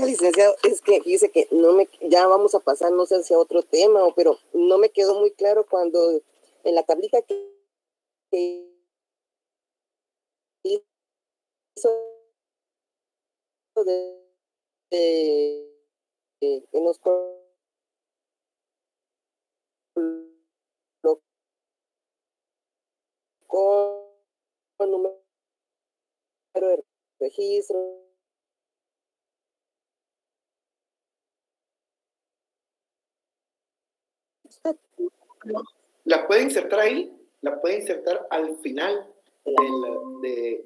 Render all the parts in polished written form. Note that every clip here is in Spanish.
Gracias, licenciado. Es que dice que no me, ya vamos a pasar, no sé hacia otro tema, pero no me quedó muy claro cuando en la tablita que hizo que nos colocó el número de registro. La puede insertar ahí, la puede insertar al final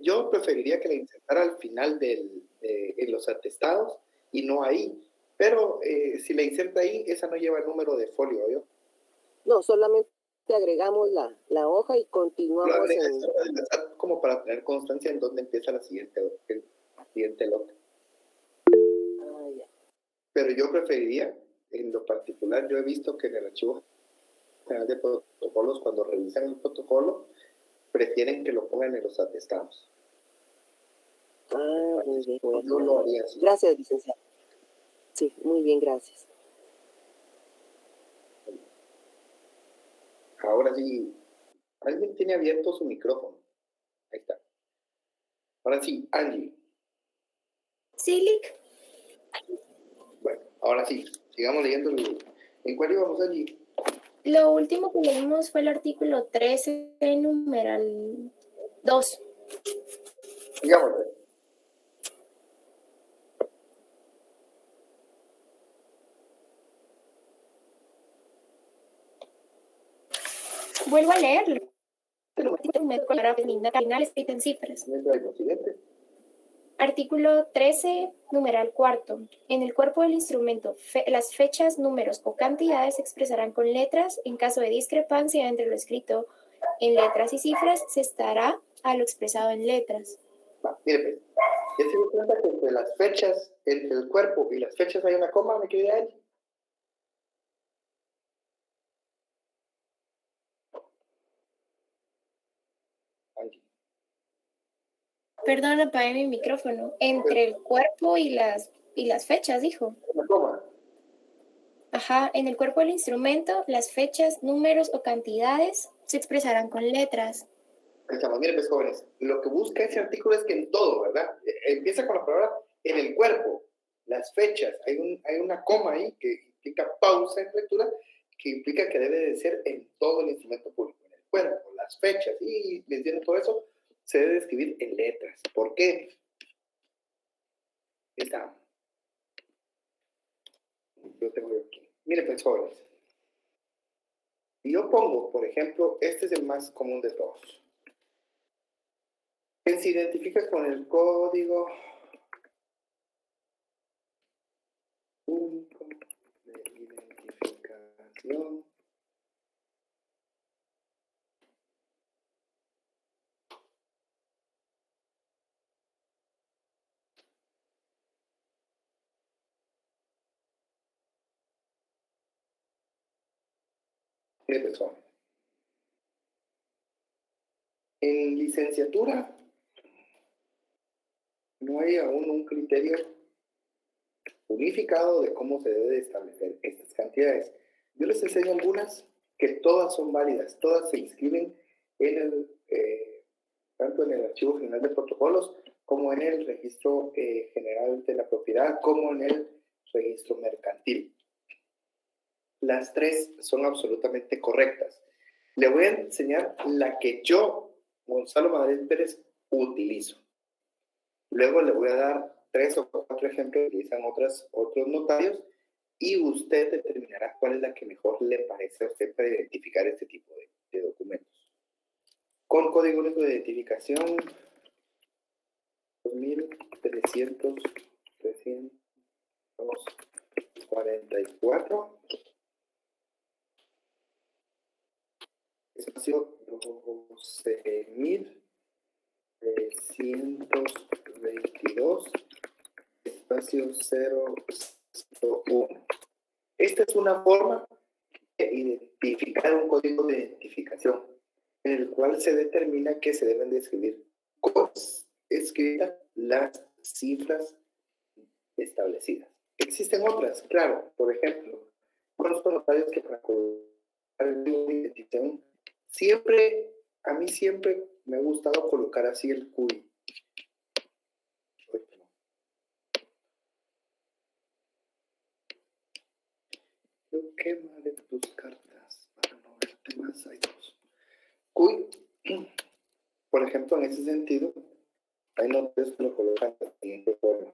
yo preferiría que la insertara al final en los atestados y no ahí, pero si la inserta ahí, esa no lleva el número de folio, ¿yo? No, solamente agregamos la hoja y continuamos como para tener constancia en dónde empieza el siguiente lote. Pero yo preferiría, en lo particular, yo he visto que en el archivo general de protocolos, cuando revisan el protocolo, prefieren que lo pongan en los atestados. Muy bien. Yo lo haría así. Gracias, licenciado. Sí, muy bien, gracias. Ahora sí, alguien tiene abierto su micrófono. Ahí está. Ahora sí, Angie. Sí, Lick. Bueno, ahora sí, sigamos leyendo. ¿En cuál íbamos, Angie? Lo último que leímos fue el artículo 13, numeral 2. Sigámoslo. Vuelvo a leerlo. Cardinal escrito en cifras. Artículo 13, numeral 4. En el cuerpo del instrumento, las fechas, números o cantidades se expresarán con letras. En caso de discrepancia entre lo escrito en letras y cifras, se estará a lo expresado en letras. Mire, ya se dio cuenta que entre las fechas, entre el cuerpo y las fechas hay una coma, ¿me quería él? Perdón, apagué mi micrófono. Entre el cuerpo y las fechas, dijo. Una coma. Ajá, en el cuerpo del instrumento, las fechas, números o cantidades se expresarán con letras. Miren, pues, jóvenes, lo que busca ese artículo es que en todo, ¿verdad? Empieza con la palabra en el cuerpo, las fechas, hay una coma ahí que implica pausa en lectura, que implica que debe de ser en todo el instrumento público, en el cuerpo, las fechas, y les entiendo todo eso, se debe escribir en letras. ¿Por qué? Está. Yo tengo aquí. Miren, pues, jóvenes. Si yo pongo, por ejemplo, este es el más común de todos. Que se identifica con el código único de identificación. En licenciatura no hay aún un criterio unificado de cómo se debe establecer estas cantidades. Yo les enseño algunas que todas son válidas, todas se inscriben en tanto en el Archivo General de Protocolos como en el Registro General de la Propiedad, como en el Registro Mercantil. Las tres son absolutamente correctas. Le voy a enseñar la que yo, Gonzalo Madrid Pérez, utilizo. Luego le voy a dar 3 o 4 ejemplos que utilizan otros notarios y usted determinará cuál es la que mejor le parece a usted para identificar este tipo de documentos. Con código único de identificación 2300-344 espacio 12.322 espacio 001. Esta es una forma de identificar un código de identificación en el cual se determina que se deben de escribir con escritas las cifras establecidas. Existen otras, claro, por ejemplo, conozco notarios que para colocar el número de identificación, a mí siempre me ha gustado colocar así el CUI. Yo quemaré tus cartas para no verte más. Hay dos. CUI, por ejemplo, en ese sentido, hay notarios que lo colocan de la siguiente forma.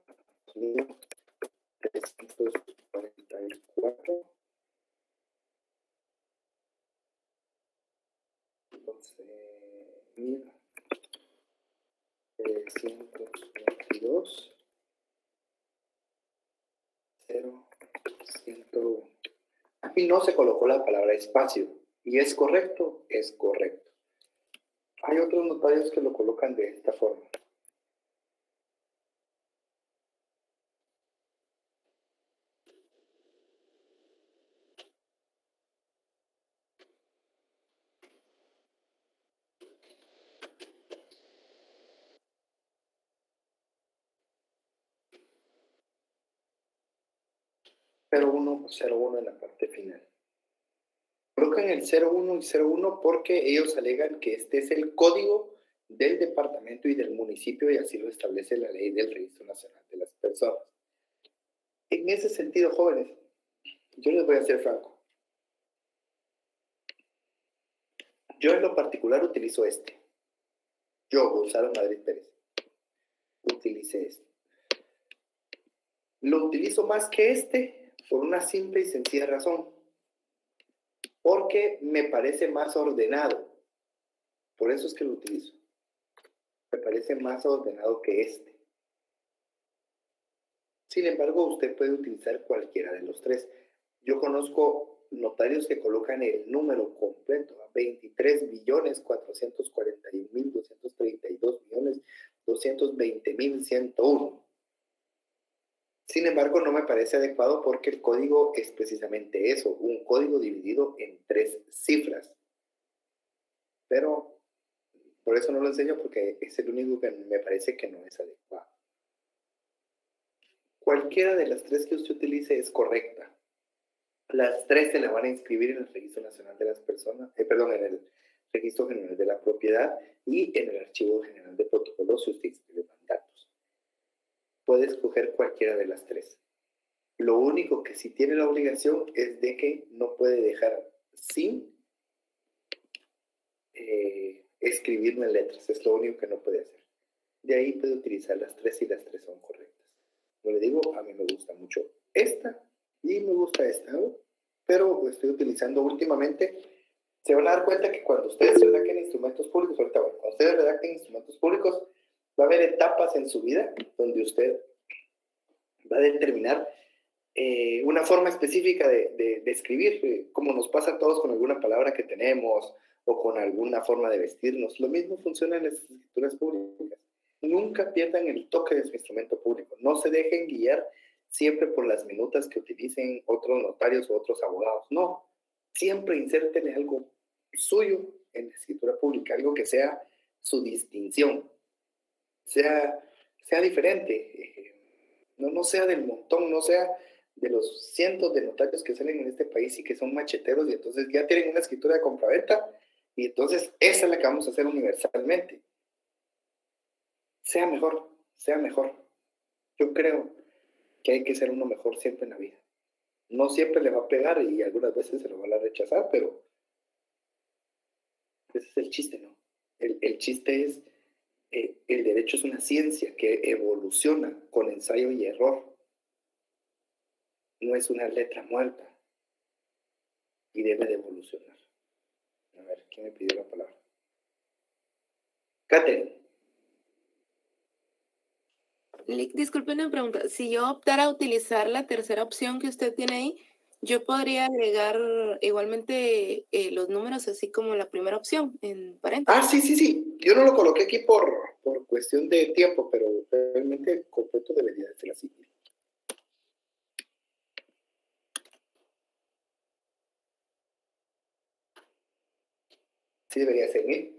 344 11.322 0.101. Aquí no se colocó la palabra espacio. ¿Y es correcto? Es correcto. Hay otros notarios que lo colocan de esta forma. Pero 01 en la parte final. Colocan el 01 y 01 porque ellos alegan que este es el código del departamento y del municipio y así lo establece la ley del Registro Nacional de las Personas. En ese sentido, jóvenes, yo les voy a ser franco. Yo en lo particular utilizo este. Yo, Gonzalo Madrid Pérez, utilicé este. Lo utilizo más que este por una simple y sencilla razón. Porque me parece más ordenado. Por eso es que lo utilizo. Me parece más ordenado que este. Sin embargo, usted puede utilizar cualquiera de los tres. Yo conozco notarios que colocan el número completo a 23.441.232.220.101. Sin embargo, no me parece adecuado porque el código es precisamente eso, un código dividido en 3 cifras. Pero por eso no lo enseño porque es el único que me parece que no es adecuado. Cualquiera de las 3 que usted utilice es correcta. Las 3 se la van a inscribir en el Registro Nacional de las Personas, en el Registro General de la Propiedad y en el Archivo General de Protocolos si usted inscribe mandatos. Puede escoger cualquiera de las 3. Lo único que sí tiene la obligación es de que no puede dejar sin escribirlo en letras. Es lo único que no puede hacer. De ahí puede utilizar las 3 y las 3 son correctas. Como le digo, a mí me gusta mucho esta y me gusta esta, ¿no? Pero lo estoy utilizando últimamente. Se van a dar cuenta que cuando ustedes redacten instrumentos públicos, cuando ustedes redacten instrumentos públicos, va a haber etapas en su vida donde usted va a determinar una forma específica de escribir, como nos pasa a todos con alguna palabra que tenemos o con alguna forma de vestirnos. Lo mismo funciona en las escrituras públicas. Nunca pierdan el toque de su instrumento público. No se dejen guiar siempre por las minutas que utilicen otros notarios o otros abogados. No, siempre insértenle algo suyo en la escritura pública, algo que sea su distinción, sea diferente, no sea del montón, no sea de los cientos de notarios que salen en este país y que son macheteros y entonces ya tienen una escritura de compraventa y entonces esa es la que vamos a hacer universalmente. Sea mejor, sea mejor. Yo creo que hay que ser uno mejor siempre en la vida. No siempre le va a pegar y algunas veces se lo van a rechazar, pero ese es el chiste, ¿no? El chiste es, el derecho es una ciencia que evoluciona con ensayo y error. No es una letra muerta y debe de evolucionar. A ver, ¿quién me pidió la palabra? Catherine. Disculpe una pregunta. Si yo optara a utilizar la tercera opción que usted tiene ahí, yo podría agregar igualmente los números así como la primera opción en paréntesis. Sí. Yo no lo coloqué aquí por cuestión de tiempo, pero realmente completo debería de ser así. Sí debería ser bien.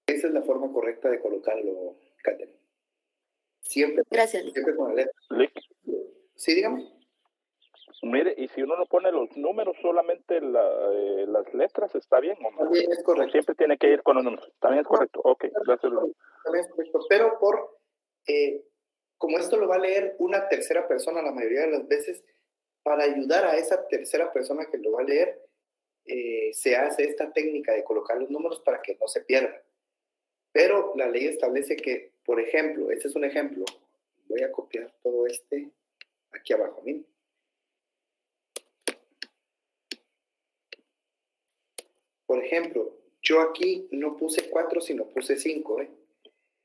Esa es la forma correcta de colocarlo, Catherine. Siempre, Gracias, Lick. siempre con la letra. Lick, Sí, dígame. mire, y si uno no pone los números, solamente las letras, ¿está bien o no? También es O correcto. siempre tiene que ir con los números. También es correcto. Ok, gracias. También es correcto. Pero como esto lo va a leer una tercera persona la mayoría de las veces, para ayudar a esa tercera persona que lo va a leer, se hace esta técnica de colocar los números para que no se pierdan. Pero la ley establece que, por ejemplo, este es un ejemplo. Voy a copiar todo aquí abajo. Miren. Por ejemplo, yo aquí no puse 4, sino puse 5.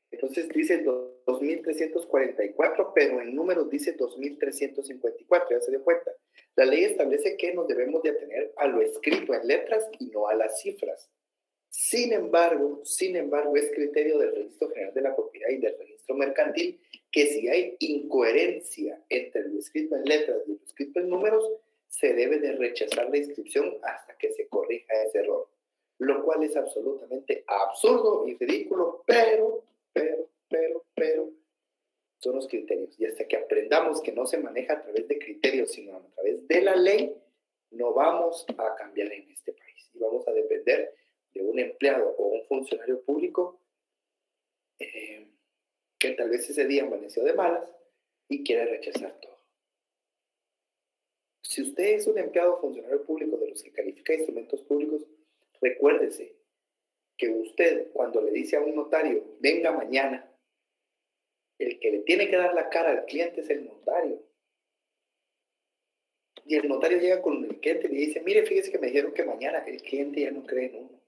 Entonces dice 2344, pero en números dice 2354, ya se dio cuenta. La ley establece que nos debemos de atener a lo escrito en letras y no a las cifras. Sin embargo, es criterio del Registro General de la Propiedad y del Registro Mercantil que si hay incoherencia entre lo escrito en letras y lo escrito en números, se debe de rechazar la inscripción hasta que se corrija ese error. Lo cual es absolutamente absurdo y ridículo, pero son los criterios. Y hasta que aprendamos que no se maneja a través de criterios, sino a través de la ley, no vamos a cambiar en este país. Y vamos a depender de un empleado o un funcionario público que tal vez ese día amaneció de malas y quiere rechazar todo. Si usted es un empleado o funcionario público de los que califica instrumentos públicos, recuérdese que usted, cuando le dice a un notario, venga mañana, el que le tiene que dar la cara al cliente es el notario. Y el notario llega con el cliente y le dice, mire, fíjese que me dijeron que mañana. El cliente ya no cree en uno.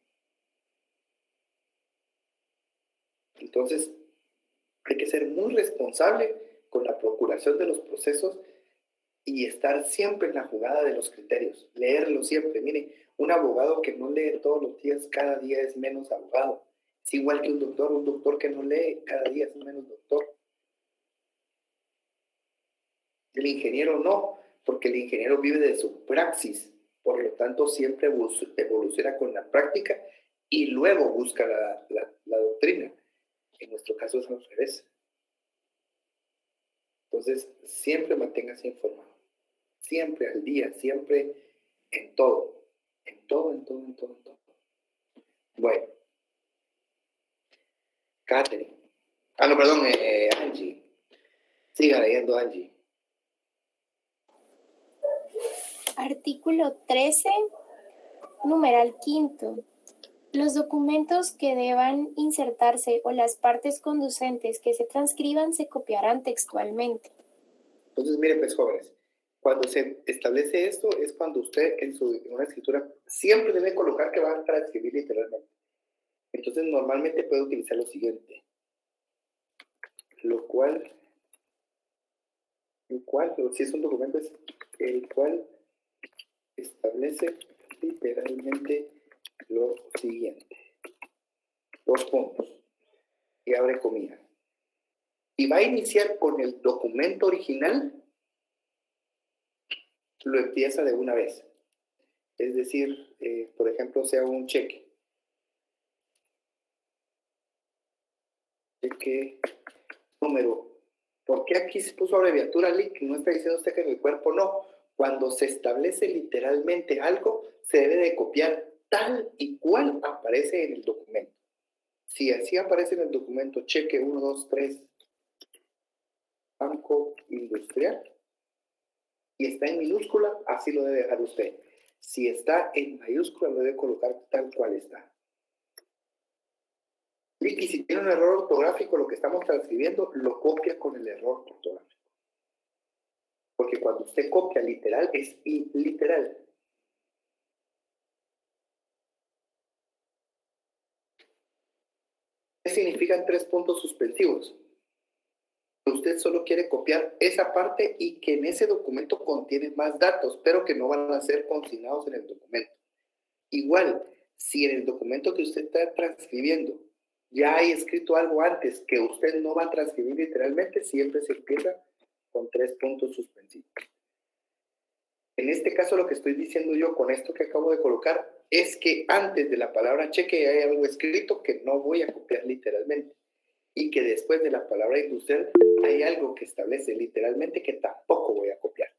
Entonces, hay que ser muy responsable con la procuración de los procesos y estar siempre en la jugada de los criterios. Leerlo siempre. Mire, un abogado que no lee todos los días, cada día es menos abogado. Es igual que un doctor que no lee, cada día es menos doctor. El ingeniero no, porque el ingeniero vive de su praxis, por lo tanto siempre evoluciona con la práctica y luego busca la doctrina. En nuestro caso es al revés. Entonces, siempre manténgase informado. Siempre al día, siempre en todo. En todo. Bueno. Catherine. No, perdón, Angie. Siga leyendo, Angie. Artículo 13, numeral quinto. Los documentos que deban insertarse o las partes conducentes que se transcriban se copiarán textualmente. Entonces, miren, pues, jóvenes, cuando se establece esto es cuando usted en una escritura siempre debe colocar que va a transcribir literalmente. Entonces, normalmente puede utilizar lo siguiente. Lo cual, si es un documento, es el cual establece literalmente lo siguiente. 2 puntos. Y abre comillas. Y va a iniciar con el documento original, lo empieza de una vez. Es decir, por ejemplo, sea un cheque. Cheque número. ¿Por qué aquí se puso abreviatura LIC? No está diciendo usted que en el cuerpo no. Cuando se establece literalmente algo, se debe de copiar tal y cual aparece en el documento. Si así aparece en el documento cheque 1, 2, 3, Banco Industrial, y está en minúscula, así lo debe dejar usted. Si está en mayúscula, lo debe colocar tal cual está. Y si tiene un error ortográfico, lo que estamos transcribiendo, lo copia con el error ortográfico. Porque cuando usted copia literal, es literal. ¿Qué significan 3 puntos suspensivos? Usted solo quiere copiar esa parte y que en ese documento contiene más datos, pero que no van a ser consignados en el documento. Igual, si en el documento que usted está transcribiendo ya hay escrito algo antes que usted no va a transcribir literalmente, siempre se empieza con 3 puntos suspensivos. En este caso, lo que estoy diciendo yo con esto que acabo de colocar es que antes de la palabra cheque hay algo escrito que no voy a copiar literalmente. y que después de la palabra industrial hay algo que establece literalmente que tampoco voy a copiar.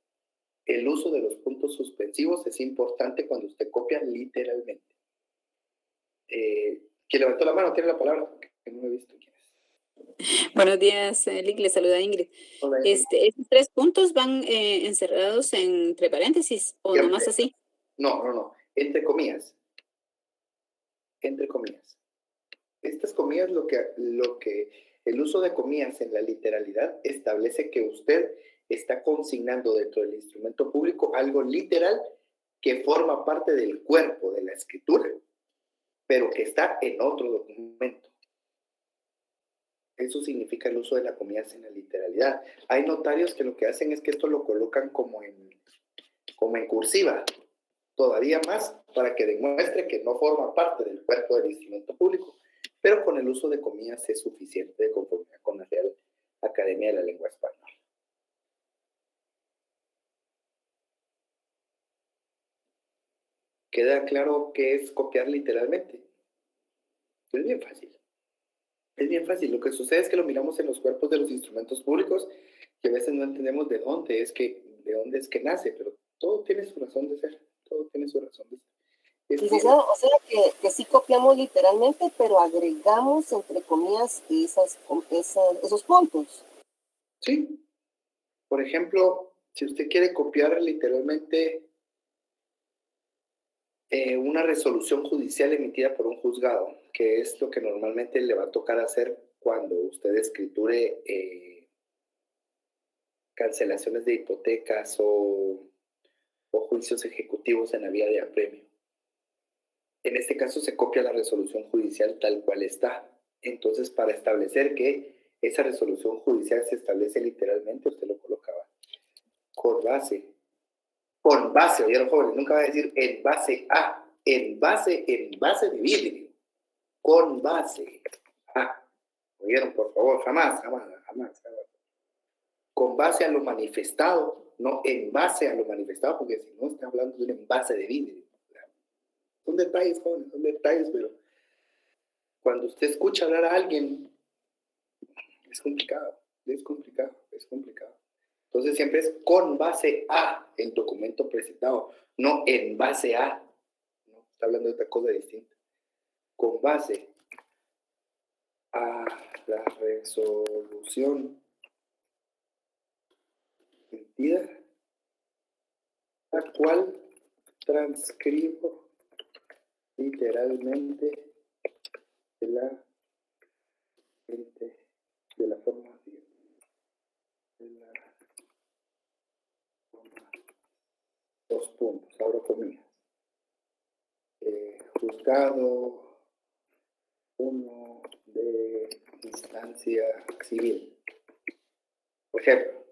El uso de los puntos suspensivos es importante cuando usted copia literalmente. ¿Quién levantó la mano? ¿Tiene la palabra? Que no he visto quién es. Buenos días, Lick, le saluda Ingrid. Hola, Ingrid. ¿Esos 3 puntos van encerrados entre paréntesis o Siempre. nomás así? No. Entre comillas. Entre comillas. Estas comillas, lo que el uso de comillas en la literalidad establece que usted está consignando dentro del instrumento público algo literal que forma parte del cuerpo de la escritura, pero que está en otro documento. Eso significa el uso de las comillas en la literalidad. Hay notarios que lo que hacen es que esto lo colocan como en cursiva, todavía más para que demuestre que no forma parte del cuerpo del instrumento público, pero con el uso de comillas es suficiente de conformidad con la Real Academia de la Lengua Española. ¿Queda claro qué es copiar literalmente? Es bien fácil. Es bien fácil. Lo que sucede es que lo miramos en los cuerpos de los instrumentos públicos y a veces no entendemos de dónde es que nace, pero todo tiene su razón de ser. Todo tiene su razón de ser. Licenciado, o sea que sí copiamos literalmente, pero agregamos, entre comillas, esos puntos. Sí. Por ejemplo, si usted quiere copiar literalmente una resolución judicial emitida por un juzgado, que es lo que normalmente le va a tocar hacer cuando usted escriture cancelaciones de hipotecas o juicios ejecutivos en la vía de apremio. En este caso se copia la resolución judicial tal cual está. Entonces, para establecer que esa resolución judicial se establece literalmente, usted lo colocaba con base, oyeron jóvenes, nunca va a decir en base a, en base de vidrio, con base a, oyeron, por favor, jamás. Con base a lo manifestado, no en base a lo manifestado, porque si no está hablando de un envase de vidrio. Son detalles, jóvenes, son detalles, pero cuando usted escucha hablar a alguien, es complicado. Entonces siempre es con base a el documento presentado, no en base a. ¿No? Está hablando de otra cosa distinta. Con base a la resolución emitida, la cual transcribo literalmente de la forma siguiente. Dos puntos, abro comillas. Juzgado 1 de instancia civil. Por ejemplo,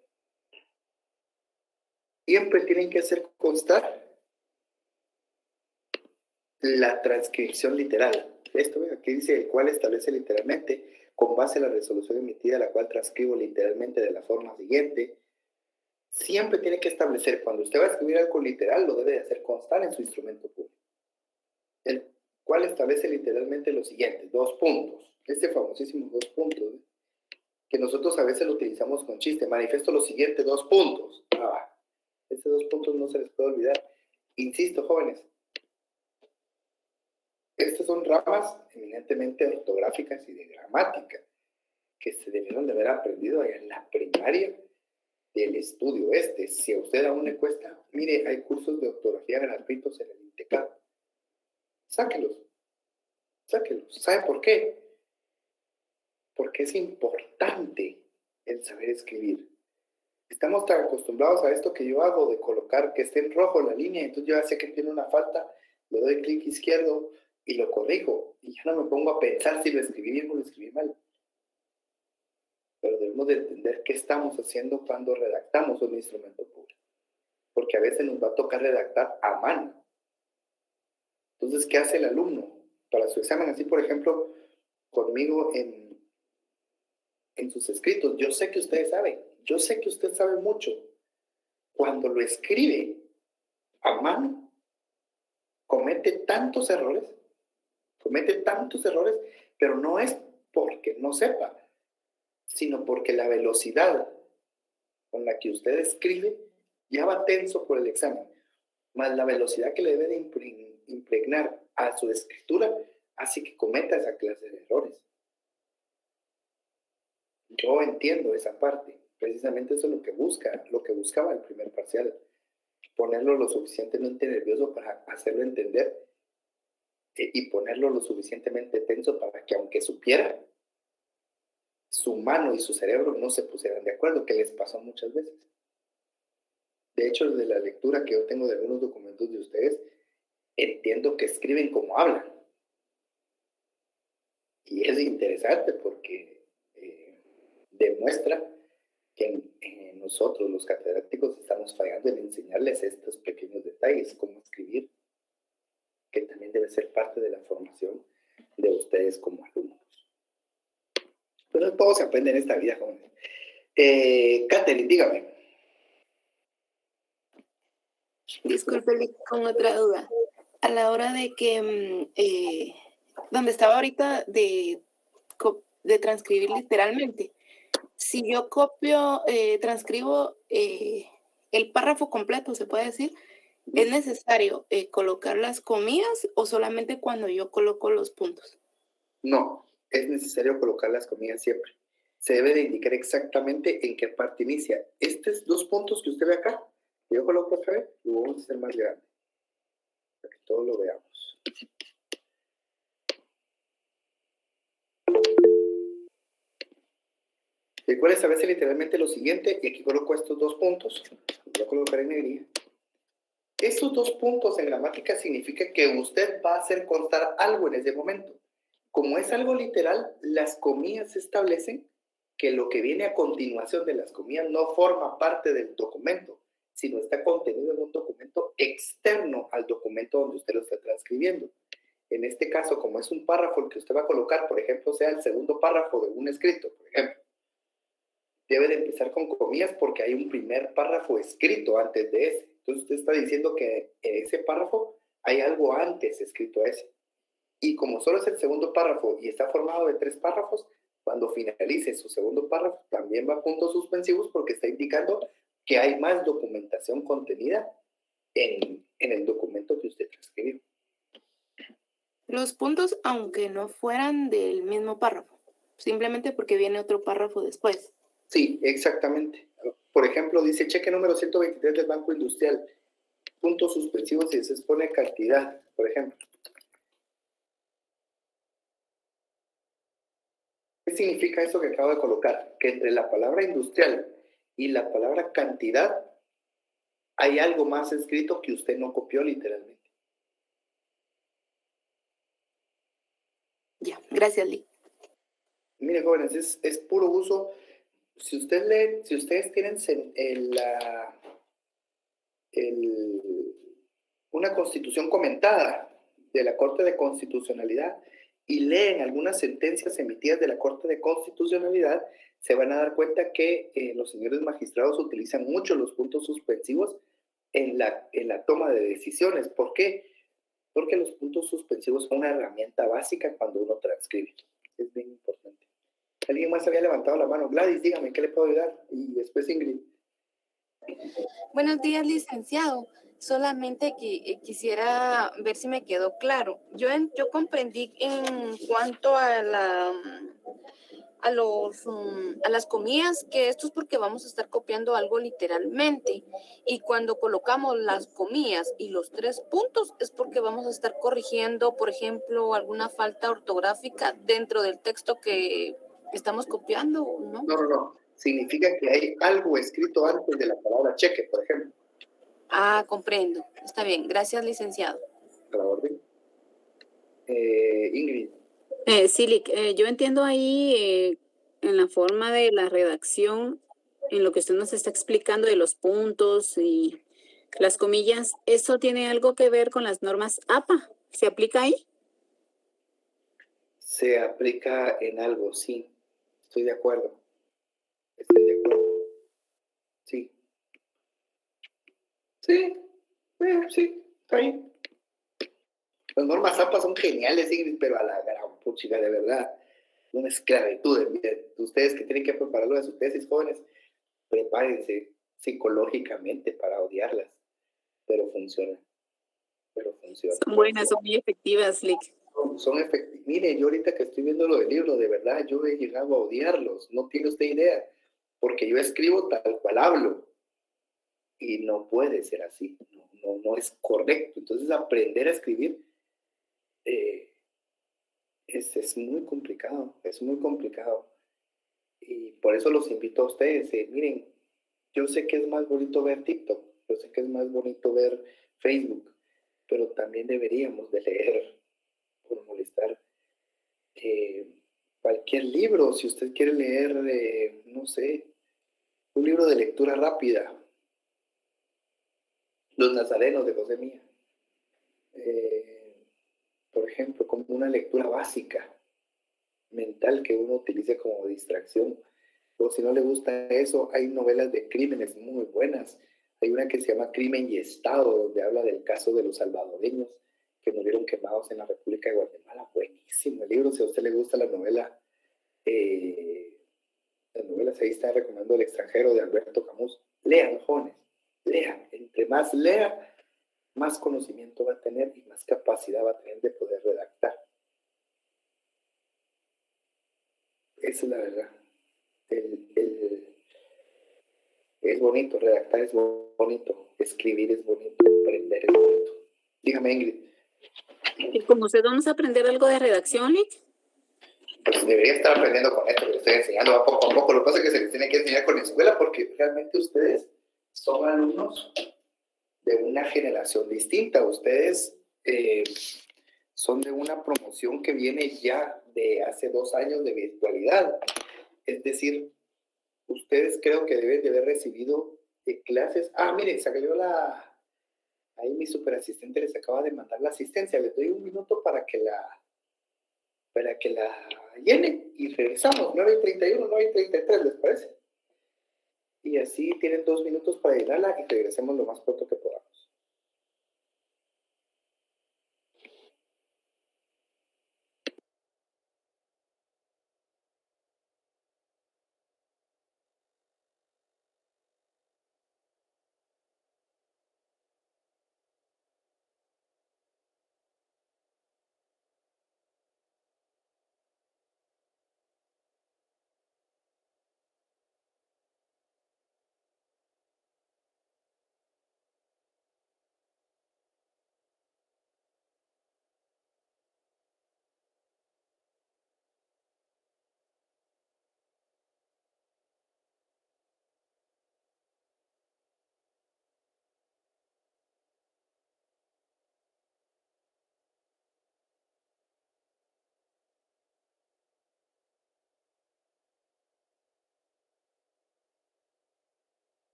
siempre tienen que hacer constar la transcripción literal. Esto, aquí dice el cual establece literalmente, con base a la resolución emitida, la cual transcribo literalmente de la forma siguiente. Siempre tiene que establecer, cuando usted va a escribir algo literal, lo debe de hacer constar en su instrumento público. El cual establece literalmente lo siguiente, 2 puntos. Este famosísimo 2 puntos, que nosotros a veces lo utilizamos con chiste. Manifiesto lo siguiente, 2 puntos. Estos 2 puntos no se les puede olvidar. Insisto, jóvenes, estas son ramas eminentemente ortográficas y de gramática que se debieron de haber aprendido allá en la primaria del estudio Si a usted aún le cuesta, mire, hay cursos de ortografía gratuitos en el INTECAD. Sáquelos. ¿Sabe por qué? Porque es importante el saber escribir. Estamos tan acostumbrados a esto que yo hago de colocar que esté en rojo la línea, entonces yo ya sé que tiene una falta, le doy clic izquierdo y lo corrijo, y ya no me pongo a pensar si lo escribí bien o lo escribí mal. Pero debemos de entender qué estamos haciendo cuando redactamos un instrumento público, porque a veces nos va a tocar redactar a mano. Entonces, ¿qué hace el alumno para su examen? Así, por ejemplo, conmigo en sus escritos, yo sé que ustedes saben, yo sé que usted sabe mucho. Cuando lo escribe a mano, comete tantos errores, pero no es porque no sepa, sino porque la velocidad con la que usted escribe ya va tenso por el examen, más la velocidad que le debe de impregnar a su escritura hace que cometa esa clase de errores. Yo entiendo esa parte. Precisamente eso es lo que buscaba el primer parcial. Ponerlo lo suficientemente nervioso para hacerlo entender y ponerlo lo suficientemente tenso para que aunque supiera, su mano y su cerebro no se pusieran de acuerdo, que les pasó muchas veces. De hecho, de la lectura que yo tengo de algunos documentos de ustedes, entiendo que escriben como hablan. Y es interesante porque demuestra que nosotros, los catedráticos, estamos fallando en enseñarles estos pequeños detalles, cómo escribir, que también debe ser parte de la formación de ustedes como alumnos. Pero todo se aprende en esta vida, jóvenes. Catherine, dígame. Disculpe, con otra duda. A la hora de que, donde estaba ahorita de transcribir literalmente, si yo copio, transcribo el párrafo completo, se puede decir, ¿es necesario colocar las comillas o solamente cuando yo coloco los puntos? No, es necesario colocar las comillas siempre. Se debe de indicar exactamente en qué parte inicia. Estos 2 puntos que usted ve acá, que yo coloco acá, lo vamos a hacer más grande, para que todos lo veamos. Recuerde saberse literalmente lo siguiente, y aquí coloco estos 2 puntos, voy a colocar en negrilla. Estos 2 puntos en gramática significa que usted va a hacer constar algo en ese momento. Como es algo literal, las comillas establecen que lo que viene a continuación de las comillas no forma parte del documento, sino está contenido en un documento externo al documento donde usted lo está transcribiendo. En este caso, como es un párrafo el que usted va a colocar, por ejemplo, sea el segundo párrafo de un escrito, por ejemplo, debe de empezar con comillas porque hay un primer párrafo escrito antes de ese. Entonces usted está diciendo que en ese párrafo hay algo antes escrito a ese. Y como solo es el segundo párrafo y está formado de 3 párrafos, cuando finalice su segundo párrafo también va a puntos suspensivos porque está indicando que hay más documentación contenida en el documento que usted transcribió. Los puntos, aunque no fueran del mismo párrafo, simplemente porque viene otro párrafo después. Sí, exactamente. Por ejemplo, dice cheque número 123 del Banco Industrial, puntos suspensivos y se expone cantidad, por ejemplo. ¿Qué significa eso que acabo de colocar? Que entre la palabra industrial y la palabra cantidad hay algo más escrito que usted no copió literalmente. Ya, gracias, Lee. Mire, jóvenes, es puro uso. Si usted lee, si ustedes tienen una constitución comentada de la Corte de Constitucionalidad y leen algunas sentencias emitidas de la Corte de Constitucionalidad, se van a dar cuenta que los señores magistrados utilizan mucho los puntos suspensivos en la toma de decisiones. ¿Por qué? Porque los puntos suspensivos son una herramienta básica cuando uno transcribe. Es bien importante. ¿Alguien más había levantado la mano? Gladys, dígame, ¿qué le puedo ayudar? Y después Ingrid. Buenos días, licenciado. Solamente que quisiera ver si me quedó claro. Yo comprendí en cuanto a las comillas, que esto es porque vamos a estar copiando algo literalmente. Y cuando colocamos las comillas y los 3 puntos, es porque vamos a estar corrigiendo, por ejemplo, alguna falta ortográfica dentro del texto que estamos copiando, ¿no? No. Significa que hay algo escrito antes de la palabra cheque, por ejemplo. Ah, comprendo. Está bien. Gracias, licenciado. A la orden. Ingrid. Sí, Lick, yo entiendo ahí en la forma de la redacción, en lo que usted nos está explicando de los puntos y las comillas, ¿eso tiene algo que ver con las normas APA? ¿Se aplica ahí? Se aplica en algo, sí. Estoy de acuerdo. Sí. Sí, está bien. Las normas APA son geniales, Ingrid, pero a la gran puchiga, de verdad. una esclavitud en vida. Ustedes que tienen que prepararlo de sus tesis, jóvenes, prepárense psicológicamente para odiarlas, pero funciona. Son buenas, son muy efectivas, Lick. Son efectivas. Mire, yo ahorita que estoy viendo lo del libro, de verdad, yo he llegado a odiarlos, no tiene usted idea, porque yo escribo tal cual hablo, y no puede ser así, no es correcto. Entonces, aprender a escribir es muy complicado, y por eso los invito a ustedes, miren, yo sé que es más bonito ver TikTok, yo sé que es más bonito ver Facebook, pero también deberíamos de leer, por molestar, cualquier libro. Si usted quiere leer, no sé, un libro de lectura rápida, Los Nazarenos de José Mía, por ejemplo, como una lectura básica, mental, que uno utilice como distracción. O si no le gusta eso, hay novelas de crímenes muy buenas. Hay una que se llama Crimen y Estado, donde habla del caso de los salvadoreños que murieron quemados en la República de Guatemala. Buenísimo el libro. Si a usted le gusta la novela, las novelas, ahí está recomendando El extranjero de Alberto Camus. Lean, jóvenes, lean. Entre más lea, más conocimiento va a tener y más capacidad va a tener de poder redactar. Esa es la verdad. Es bonito, redactar es bonito, escribir es bonito, aprender es bonito. Dígame, Ingrid. ¿Y con usted vamos a aprender algo de redacción, Lick? Pues debería estar aprendiendo con esto que le estoy enseñando a poco a poco. Lo que pasa es que se les tiene que enseñar con la escuela, porque realmente ustedes son alumnos de una generación distinta. Ustedes son de una promoción que viene ya de hace 2 años de virtualidad. Es decir, ustedes creo que deben de haber recibido clases. Miren, salió ahí mi superasistente les acaba de mandar la asistencia. Les doy un minuto para que la llenen y regresamos. 9:31, 9:33, ¿les parece? Y así tienen 2 minutos para llenarla y regresemos lo más pronto que podamos.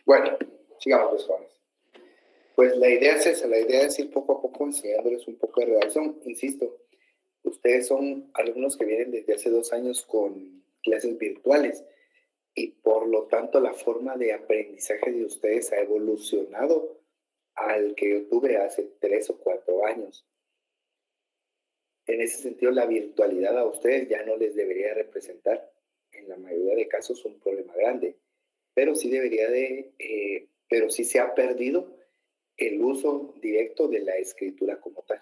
Bueno, sigamos pues, jóvenes. Pues la idea es esa, la idea es ir poco a poco enseñándoles un poco de redacción. Insisto, ustedes son alumnos que vienen desde hace 2 años con clases virtuales y por lo tanto la forma de aprendizaje de ustedes ha evolucionado al que yo tuve hace 3 o 4 años. En ese sentido, la virtualidad a ustedes ya no les debería representar, en la mayoría de casos, un problema grande, pero sí pero sí se ha perdido el uso directo de la escritura como tal.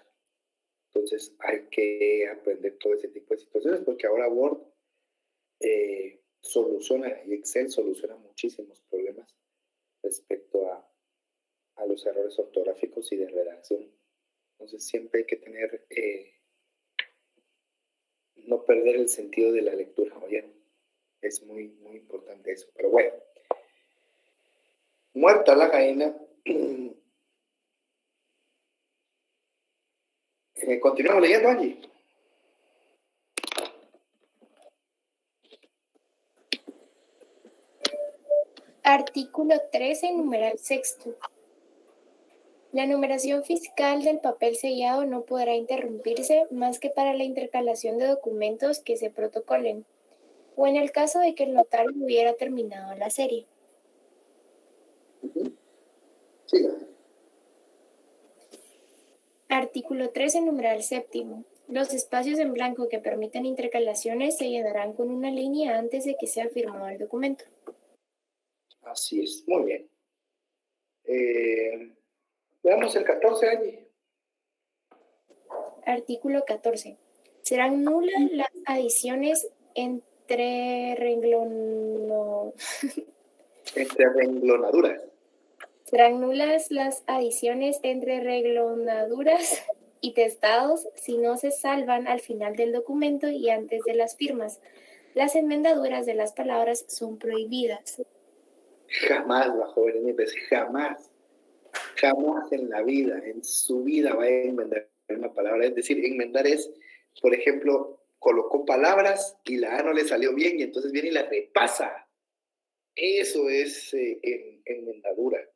Entonces hay que aprender todo ese tipo de situaciones porque ahora Word soluciona y Excel soluciona muchísimos problemas respecto a los errores ortográficos y de redacción. Entonces siempre hay que tener, no perder el sentido de la lectura, ¿oyeron? Es muy, muy importante eso. Pero bueno, muerta la gallina. Continuamos leyendo, Angie. Artículo 13, numeral sexto. La numeración fiscal del papel sellado no podrá interrumpirse más que para la intercalación de documentos que se protocolen, o en el caso de que el notario hubiera terminado la serie. Siga. Artículo 13, numeral séptimo. Los espacios en blanco que permitan intercalaciones se llenarán con una línea antes de que sea firmado el documento. Así es, muy bien. Veamos el 14, Angie. Artículo 14. Serán nulas las adiciones entre Entre renglonaduras. Serán nulas las adiciones entre renglonaduras y testados si no se salvan al final del documento y antes de las firmas. Las enmendaduras de las palabras son prohibidas. Jamás, bajo Berenice, jamás en la vida, en su vida va a enmendar una palabra. Es decir, enmendar es, por ejemplo, colocó palabras y la A no le salió bien y entonces viene y la repasa. Eso es enmendadura.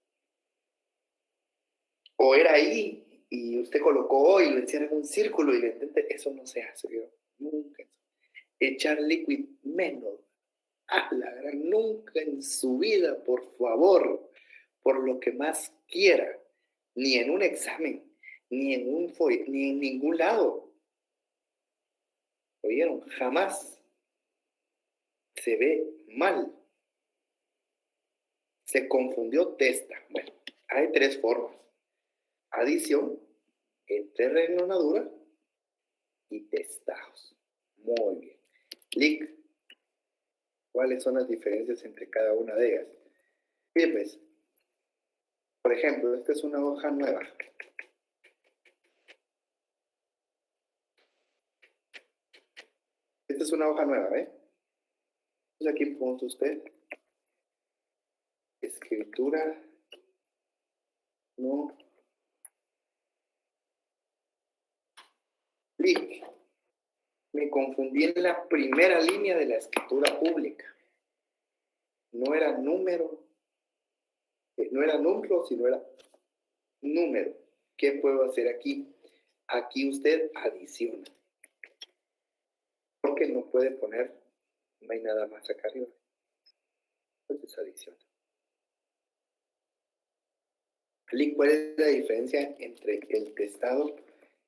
O era ahí y usted colocó O y lo encierra en un círculo y le entiende. Eso no se hace, yo nunca. Echar liquid menos. La gran, nunca en su vida, por favor, por lo que más quiera, ni en un examen, ni en ningún lado. ¿Oyeron? Jamás se ve mal. Se confundió testa. Bueno, hay tres formas. Adición, entre renglonadura y testados. Muy bien. Lic, ¿cuáles son las diferencias entre cada una de ellas? Bien, pues, por ejemplo, esta es una hoja nueva. Esta es una hoja nueva, ¿eh? Entonces aquí punto usted. Escritura. No. Lic. Me confundí en la primera línea de la escritura pública. No era número, no era número, sino era número. ¿Qué puedo hacer aquí? Aquí usted adiciona. Porque no puede poner, no hay nada más acá arriba. Entonces adiciona. ¿Cuál es la diferencia entre el testado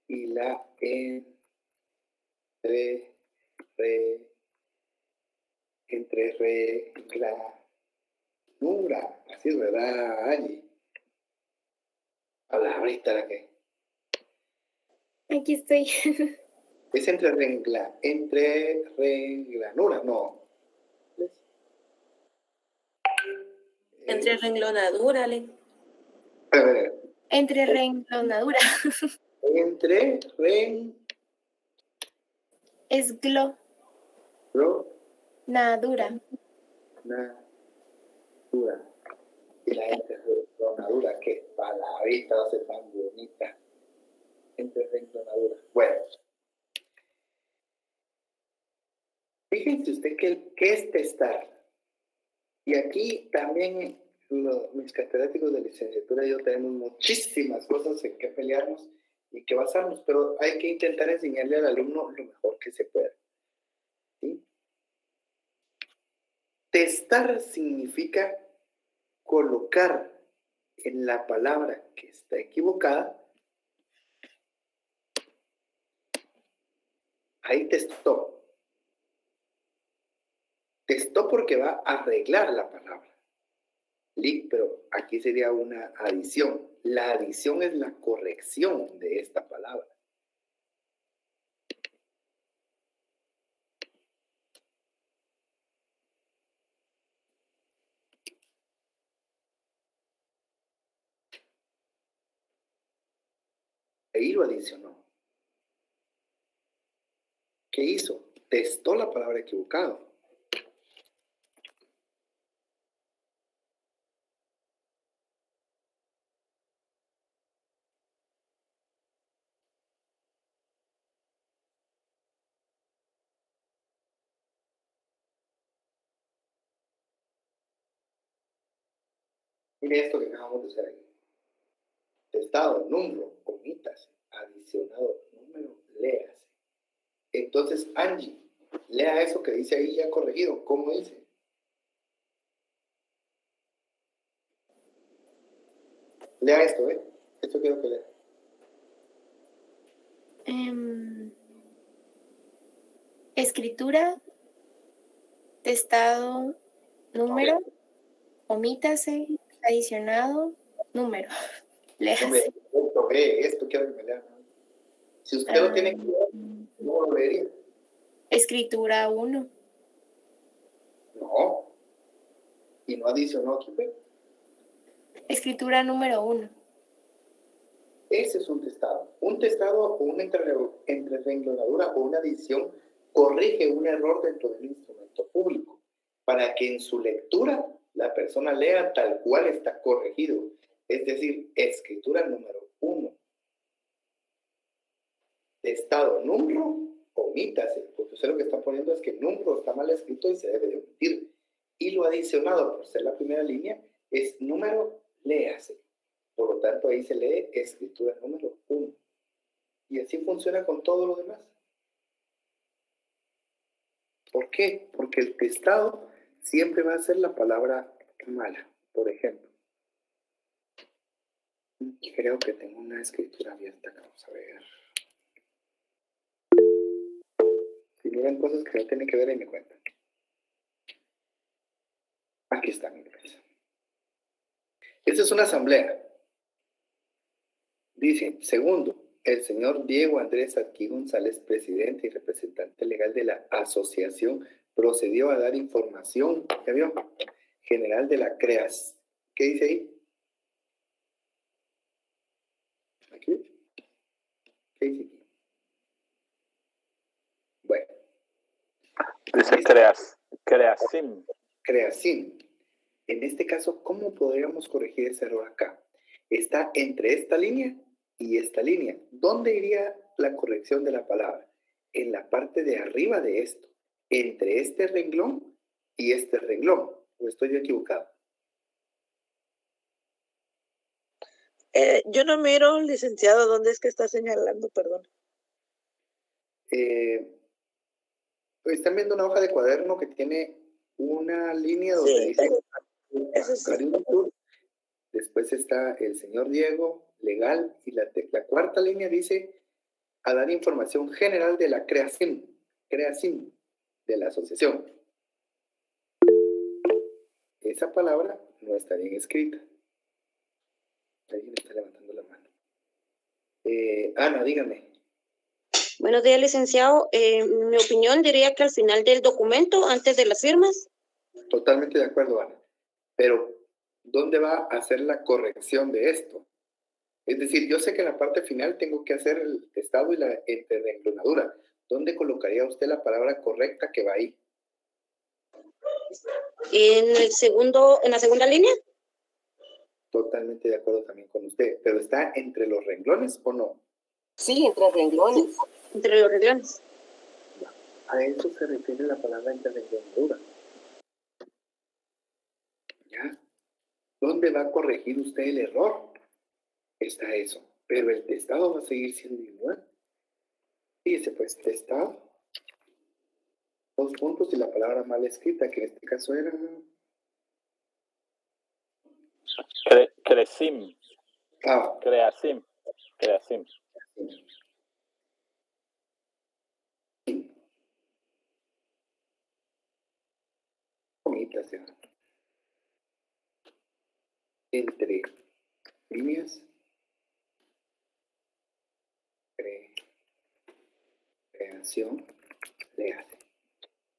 y la reglanura? Así es, ¿verdad, Angie? Habla ahorita la que. Aquí estoy. Es entre reglanura, no. Entre renglonadura, Ale. A ver. Entre renglonadura. Entre Es nadura. Nadura. Y la entrerenglonadura, qué palabrita hace tan bonita. Entrerenglonadura. Bueno. Fíjense usted que es testar. Y aquí también mis catedráticos de licenciatura y yo tenemos muchísimas cosas en que pelearnos y que basarnos, pero hay que intentar enseñarle al alumno lo mejor que se pueda. ¿Sí? Testar significa colocar en la palabra que está equivocada, ahí testó. Testó porque va a arreglar la palabra. Pero aquí sería una adición. La adición es la corrección de esta palabra. Ahí lo adicionó. ¿Qué hizo? Testó la palabra equivocado. Mire esto que acabamos de hacer ahí. Testado, número, omitas, adicionado, número, léase. Entonces, Angie, lea eso que dice ahí ya corregido. ¿Cómo dice? Lea esto, ¿eh? Esto quiero que lea. Escritura, testado, número, omítase, adicionado, número. Léase. Esto quiero que me lea. Si usted lo tiene que leer, ¿cómo lo leería? Escritura 1. No. Y no adicionó aquí, ¿ve? Escritura número 1. Ese es un testado. Un testado o una entrerenglonadura o una adición corrige un error dentro del instrumento público para que en su lectura la persona lea tal cual está corregido. Es decir, escritura número 1. Testado número, omítase, porque usted lo que está poniendo es que el número está mal escrito y se debe de omitir. Y lo adicionado, por ser la primera línea, es número, léase. Por lo tanto, ahí se lee escritura número 1. Y así funciona con todo lo demás. ¿Por qué? Porque el testado siempre va a ser la palabra mala. Por ejemplo, creo que tengo una escritura abierta. Vamos a ver. Si miran cosas que no tienen que ver en mi cuenta. Aquí está mi empresa. Esta es una asamblea. Dice, segundo, el señor Diego Andrés Aquí González, presidente y representante legal de la asociación, procedió a dar información, ¿ya vio? General de la CREAS. ¿Qué dice ahí? ¿Aquí? ¿Qué dice aquí? Bueno. Dice Creasim. Creasim. En este caso, ¿cómo podríamos corregir ese error acá? Está entre esta línea y esta línea. ¿Dónde iría la corrección de la palabra? En la parte de arriba de esto, entre este renglón y este renglón. ¿O estoy yo equivocado? Yo no miro, licenciado, ¿dónde es que está señalando? Perdón. Están viendo una hoja de cuaderno que tiene una línea donde dice Eso sí. Después está el señor Diego, legal, y la cuarta línea dice a dar información general de la creación de la asociación. Esa palabra no está bien escrita. Alguien está levantando la mano. Ana, dígame. Buenos días, licenciado. Mi opinión diría que al final del documento, antes de las firmas. Totalmente de acuerdo, Ana. Pero, ¿dónde va a hacer la corrección de esto? Es decir, yo sé que en la parte final tengo que hacer el testado y la entrerenglonadura. ¿Dónde colocaría usted la palabra correcta que va ahí? En la segunda línea. Totalmente de acuerdo también con usted. ¿Pero está entre los renglones o no? Sí, entre renglones. Sí, entre los renglones. A eso se refiere la palabra entrerenglonadura. ¿Ya? ¿Dónde va a corregir usted el error? Está eso. Pero el testado va a seguir siendo igual. Fíjese, pues, testado. 2 puntos y la palabra mal escrita, que en este caso era... Creasim. Entre líneas, creación, léase.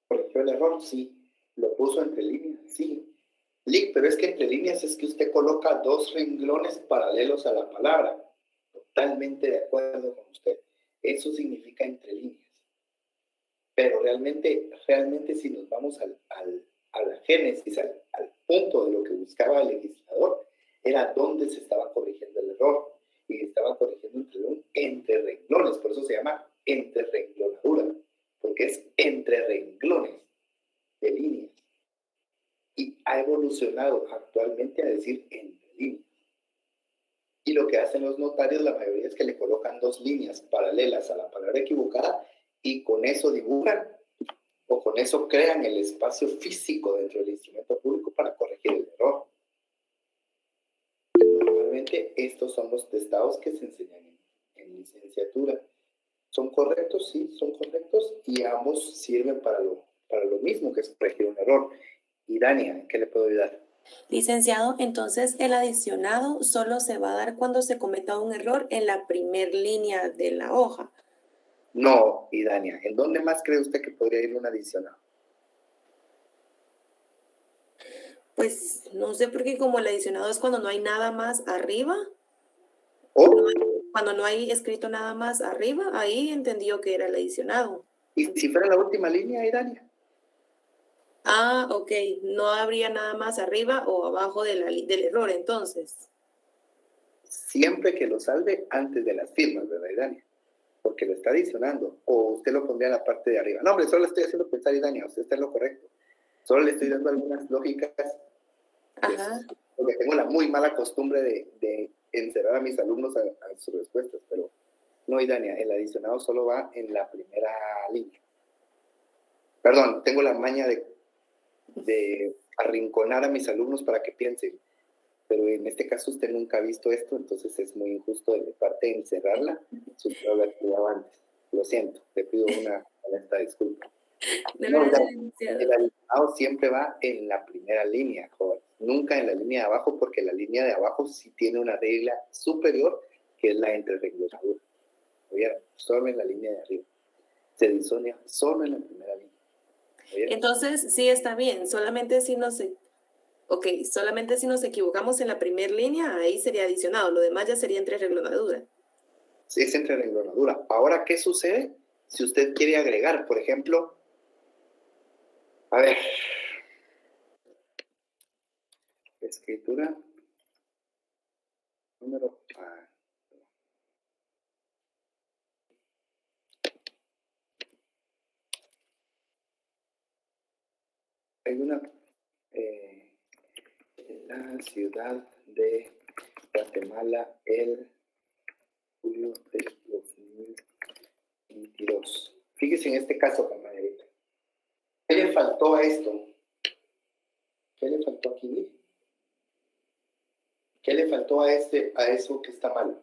¿Corrigió el error? Sí. ¿Lo puso entre líneas? Sí. Pero es que entre líneas es que usted coloca 2 renglones paralelos a la palabra. totalmente de acuerdo con usted. Eso significa entre líneas. Pero realmente si nos vamos a la génesis, al punto de lo que buscaba el legislador, era dónde se estaba corrigiendo el error. Y estaba corrigiendo entre renglones, por eso se llama entrerenglonadura, porque es entre renglones de líneas. Y ha evolucionado actualmente a decir entre líneas. Y lo que hacen los notarios, la mayoría es que le colocan 2 líneas paralelas a la palabra equivocada y con eso dibujan o con eso crean el espacio físico dentro del instrumento público para corregir el error. Y normalmente estos son los testados que se enseñan en licenciatura. ¿Son correctos? Sí, son correctos y ambos sirven para lo mismo, que es corregir un error. Y Dania, ¿en qué le puedo ayudar? Licenciado, entonces el adicionado solo se va a dar cuando se cometa un error en la primer línea de la hoja. No, Idania, ¿en dónde más cree usted que podría ir un adicionado? Pues no sé por qué como el adicionado es cuando no hay nada más arriba. ¿O? Cuando no hay escrito nada más arriba, ahí entendió que era el adicionado. ¿Y si fuera la última línea, Idania? Ah, ok. No habría nada más arriba o abajo del error, entonces. Siempre que lo salve antes de las firmas, ¿verdad, Idania? Porque lo está adicionando. O usted lo pondría en la parte de arriba. No, hombre, solo le estoy haciendo pensar, Idania. Usted está en lo correcto. Solo le estoy dando algunas lógicas. Ajá. Porque tengo la muy mala costumbre de encerrar a mis alumnos a sus respuestas. Pero no, Idania, el adicionado solo va en la primera línea. Perdón, tengo la maña de arrinconar a mis alumnos para que piensen, pero en este caso usted nunca ha visto esto, entonces es muy injusto de mi parte encerrarla sin haber estudiado antes. Lo siento, le pido una honesta disculpa. No, el adicionado siempre va en la primera línea, joven, nunca en la línea de abajo, porque la línea de abajo sí tiene una regla superior, que es la entrerenglonadura. ¿Oyeron? Solo en la línea de arriba. Se disocia solo en la primera línea. Entonces, sí está bien, solamente si nos equivocamos en la primera línea, ahí sería adicionado, lo demás ya sería entrerenglonadura. Sí, es entrerenglonadura. Ahora, ¿qué sucede si usted quiere agregar, por ejemplo, a ver, escritura, número, hay una, la ciudad de Guatemala, el julio de 2022. Fíjese en este caso, compañerita. ¿Qué le faltó a esto? ¿Qué le faltó aquí? ¿Qué le faltó a eso que está mal?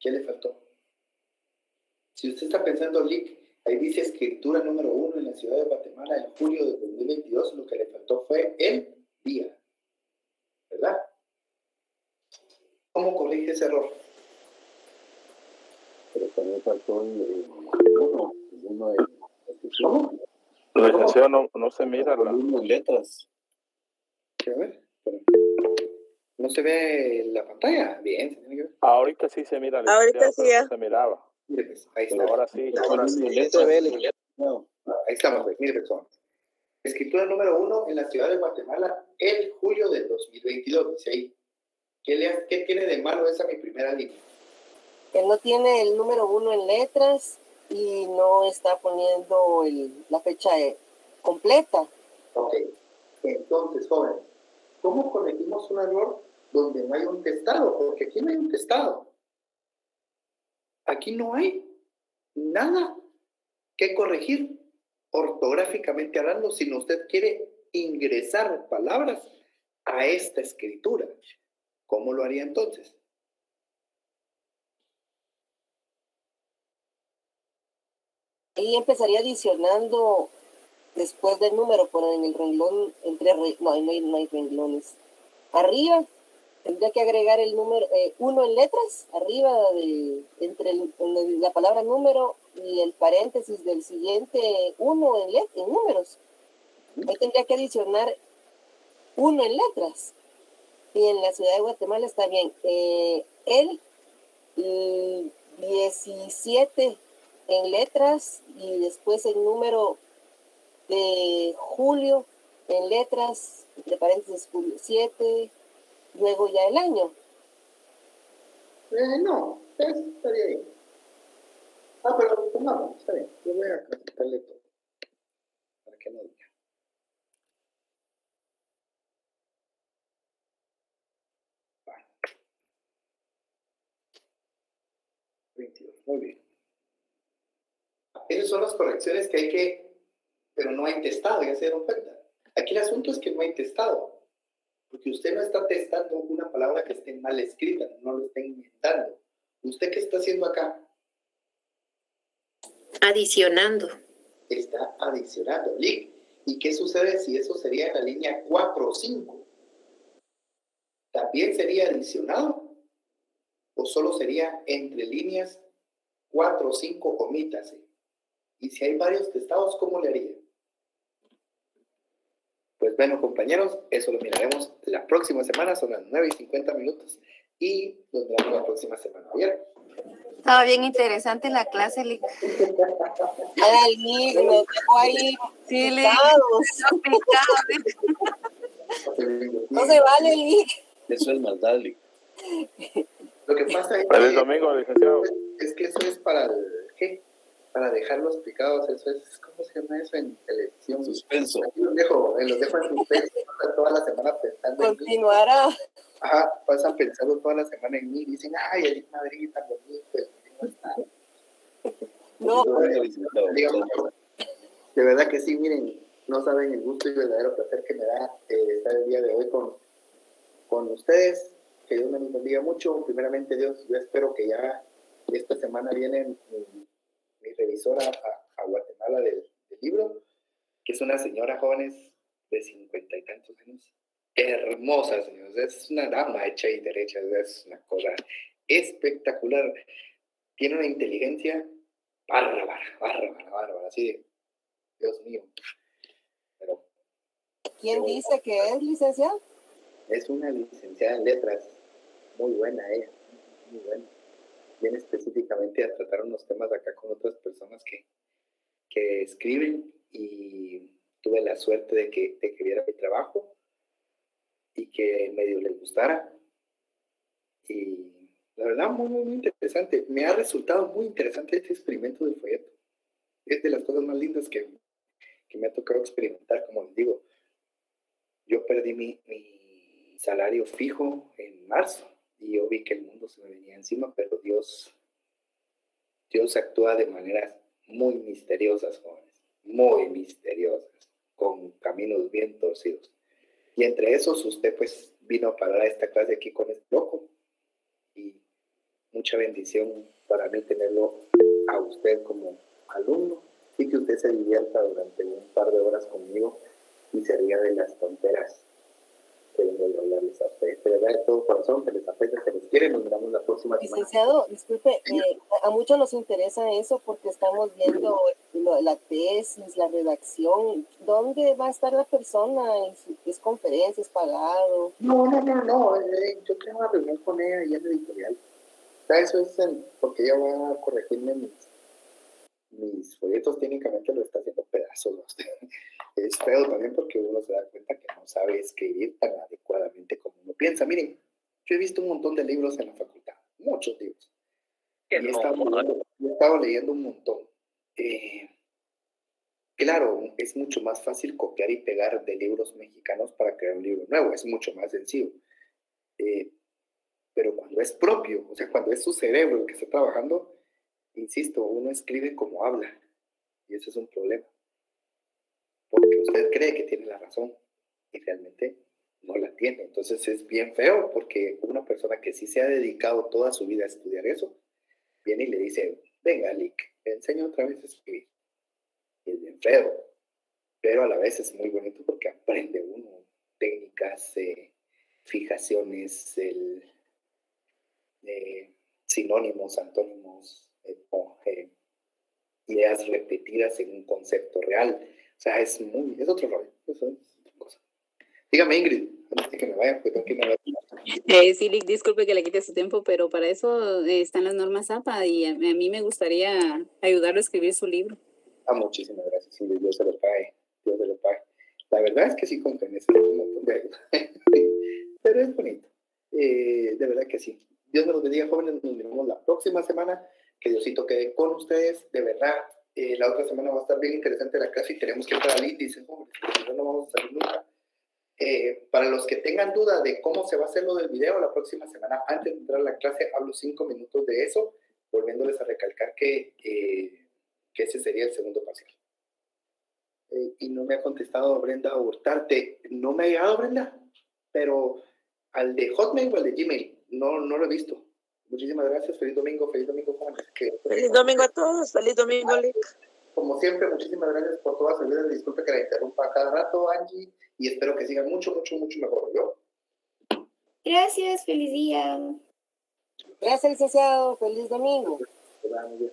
¿Qué le faltó? Si usted está pensando, Lick, ahí dice escritura número 1 en la ciudad de Guatemala en julio de 2022, lo que le faltó fue el día, ¿verdad? ¿Cómo corrige ese error? Pero también faltó el uno de... ¿Cómo? Licenciado, no se mira las letras. Quiero ver. ¿No se ve la pantalla? Bien. Ahorita sí se mira. Ahorita sí ya. No se miraba. Mire, pues, ahí está. Ahora sí. No, ahí estamos, pues. Mire, personas. Escritura número 1 en la ciudad de Guatemala el julio del 2022. Dice ahí. ¿Qué tiene de malo esa mi primera línea? Que no tiene el número 1 en letras y no está poniendo la fecha completa. Ok. Entonces, jóvenes, ¿cómo corregimos un error donde no hay un testado? Porque aquí no hay un testado. Aquí no hay nada que corregir ortográficamente hablando, si usted quiere ingresar palabras a esta escritura. ¿Cómo lo haría entonces? Ahí empezaría adicionando después del número, por en el renglón, no hay renglones. Arriba tendría que agregar el número 1 en letras, arriba entre la palabra número y el paréntesis del siguiente 1 en números. Ahí tendría que adicionar 1 en letras. Y en la ciudad de Guatemala está bien. El 17 en letras y después el número de julio en letras, de paréntesis julio 7, luego ya el año. No, estaría bien. Pero pongamos, está bien. Yo voy a quitarle todo. Para que no diga. Vale. 22, muy bien. Esas son las correcciones que hay que, pero no hay testado, ya se dieron cuenta. Aquí el asunto es que no hay testado, porque usted no está testando una palabra que esté mal escrita, no lo está inventando. ¿Usted qué está haciendo acá? Adicionando. Está adicionando. ¿Y qué sucede si eso sería en la línea 4 o 5? ¿También sería adicionado? ¿O solo sería entre líneas 4 o 5, omítase? Y si hay varios testados, ¿cómo le haría? Pues bueno, compañeros, eso lo miraremos la próxima semana, son las 9:50 y nos vemos la próxima semana. ¿Bien? Estaba bien interesante la clase, Lick. Ay, Lick, nos dejó ahí Sí, picados. No se vale, Lick. Eso es maldad, Lick. Lo que pasa es Feliz domingo, licenciado. Es que eso es para el, ¿qué? Para dejarlos picados, eso es, ¿cómo se llama eso en televisión? Suspenso. Aquí los dejo en suspenso, pasan toda la semana pensando Continuará. en mí. Ajá, pasan pensando toda la semana en mí, dicen, ay, el Madrid tan bonito, el no está. No. Digamos, de verdad que sí, miren, no saben el gusto y verdadero placer que me da estar el día de hoy con ustedes. Que Dios me los bendiga mucho. Primeramente, Dios, yo espero que ya esta semana viene mi revisora a Guatemala del libro, que es una señora jóvenes de 50 y tantos años. Hermosa, señores. Es una dama hecha y derecha. Es una cosa espectacular. Tiene una inteligencia bárbara. Así de, Dios mío. Pero, ¿Quién dice que es licenciado? Es una licenciada en letras. Muy buena ella. Muy buena. Viene específicamente a tratar unos temas acá con otras personas que escriben, y tuve la suerte de que viera mi trabajo y que medio les gustara. Y la verdad, muy interesante. Me ha resultado muy interesante este experimento del folleto. Es de las cosas más lindas que me ha tocado experimentar. Como les digo, yo perdí mi salario fijo en marzo y yo vi que el mundo se me venía encima, pero Dios actúa de maneras muy misteriosas, jóvenes, muy misteriosas, con caminos bien torcidos. Y entre esos usted pues vino a parar a esta clase aquí con este loco, y mucha bendición para mí tenerlo a usted como alumno, y que usted se divierta durante un par de horas conmigo y se ría de las tonteras que vengo a hablarles a ustedes. De verdad, de todo corazón, que les aprecia, que les quiere. Nos miramos la próxima semana. Licenciado, disculpe, a muchos nos interesa eso porque estamos viendo la tesis, la redacción. ¿Dónde va a estar la persona? ¿Es conferencia? ¿Es pagado? No. Yo tengo una reunión con ella y en la editorial. O sea, eso es porque ella va a corregirme mis folletos. Técnicamente lo está haciendo pedazos. Es feo también porque uno se da cuenta que no sabe escribir tan adecuadamente como uno piensa. Miren, yo he visto un montón de libros en la facultad, muchos libros. Y he estado leyendo un montón. Claro, es mucho más fácil copiar y pegar de libros mexicanos para crear un libro nuevo, es mucho más sencillo. Pero cuando es propio, o sea, cuando es su cerebro el que está trabajando, insisto, uno escribe como habla, y eso es un problema. Porque usted cree que tiene la razón y realmente no la tiene. Entonces es bien feo, porque una persona que sí se ha dedicado toda su vida a estudiar eso, viene y le dice, venga, Lick, te enseño otra vez a escribir. Y es bien feo, pero a la vez es muy bonito porque aprende uno técnicas, fijaciones, sinónimos, antónimos, ideas repetidas en un concepto real. O sea, es otro rollo. Eso es otra cosa. Dígame, Ingrid, antes de que me vaya, porque tengo que irme a ver. Sí, Lick, disculpe que le quite su tiempo, pero para eso están las normas APA y a mí me gustaría ayudarlo a escribir su libro. Muchísimas gracias, sí, Dios se lo pague, Dios se lo pague. La verdad es que sí, con que necesito un montón de ayuda. Pero es bonito, de verdad que sí. Dios me los bendiga, jóvenes, nos vemos la próxima semana, que Diosito quede con ustedes, de verdad. La otra semana va a estar bien interesante la clase y tenemos que entrar al índice, jóvenes, porque si no, no vamos a salir nunca. Para los que tengan duda de cómo se va a hacer lo del video, la próxima semana, antes de entrar a la clase, hablo 5 minutos de eso, volviéndoles a recalcar que ese sería el segundo parcial. Y no me ha contestado Brenda Hurtarte. No me ha llegado, Brenda, pero al de Hotmail o al de Gmail, no lo he visto. Muchísimas gracias, feliz domingo, jóvenes. Feliz domingo a todos, feliz domingo, Lick. Como siempre, muchísimas gracias por todas sus ayudas. Disculpe que la interrumpa cada rato, Angie, y espero que sigan mucho mejor, ¿yo? Gracias, feliz día. Gracias, licenciado. Feliz domingo. Muy bien.